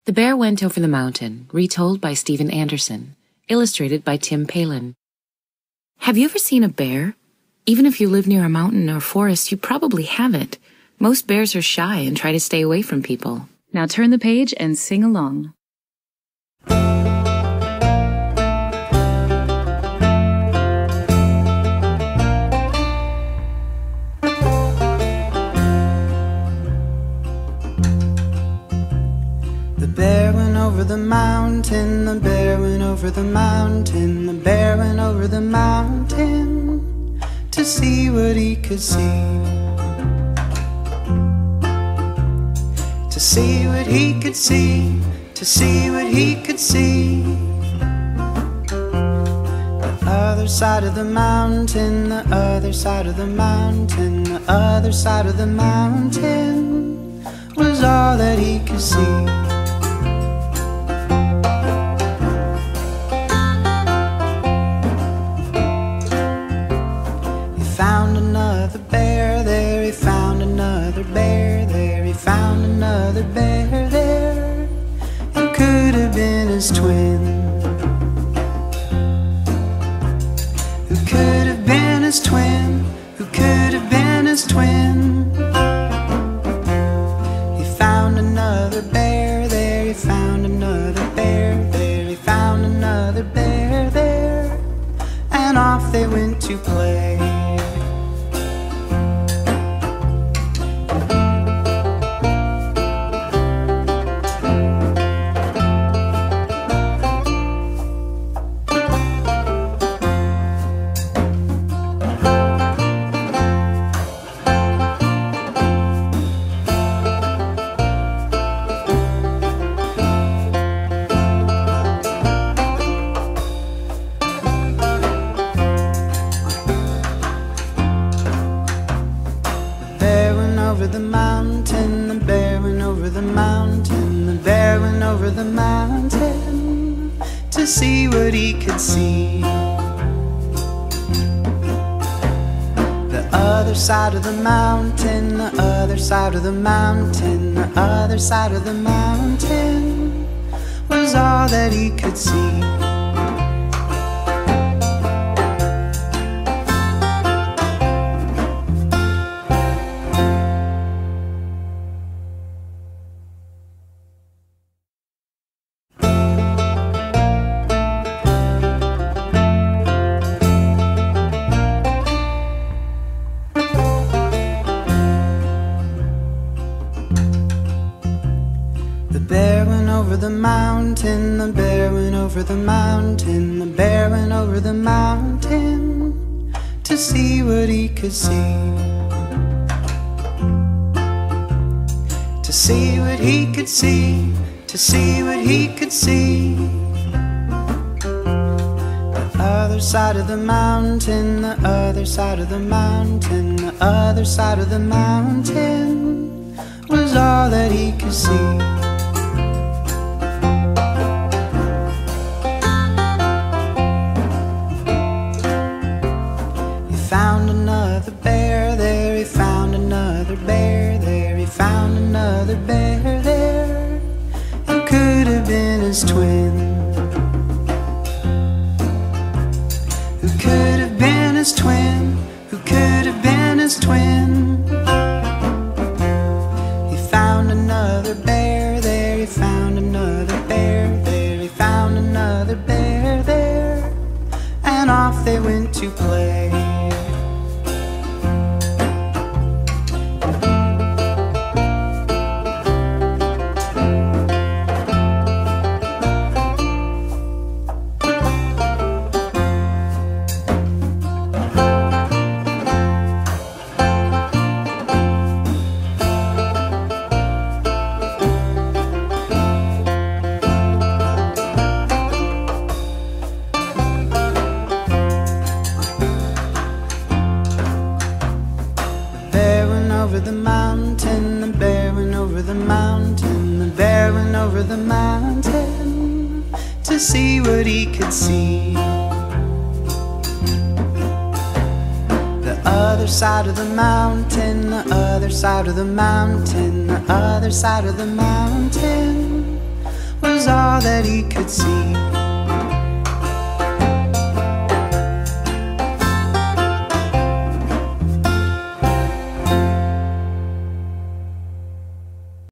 The Bear Went Over the Mountain, retold by Steven Anderson, illustrated by Tim Palin. Have you ever seen a bear? Even if you live near a mountain or forest, you probably haven't. Most bears are shy and try to stay away from people. Now turn the page and sing along. The bear went over the mountain, the bear went over the mountain, the bear went over the mountain to see what he could see. To see what he could see, to see what he could see. The other side of the mountain, the other side of the mountain, the other side of the mountain was all that he could see. Found another bear there, he found another bear there, he found another bear there, who could have been his twin, who could have been his twin, who could have been his twin. He found another bear there, he found another bear there, he found another bear there, and off they went to play. Over the mountain, the bear went over the mountain, the bear went over the mountain to see what he could see. The other side of the mountain, the other side of the mountain, the other side of the mountain was all that he could see. The bear went over the mountain, the bear went over the mountain, the bear went over the mountain to see what he could see. To see what he could see, to see what he could see. The other side of the mountain, the other side of the mountain, the other side of the mountain was all that he could see. Found another bear there, he found another bear there, he found another bear there, who could have been his twin, who could have been his twin, who could have been his twin. He found another bear there, he found another bear there, he found another bear there, and off they went to play. Over the mountain, the bear went over the mountain, the bear went over the mountain to see what he could see. The other side of the mountain, the other side of the mountain, the other side of the mountain was all that he could see.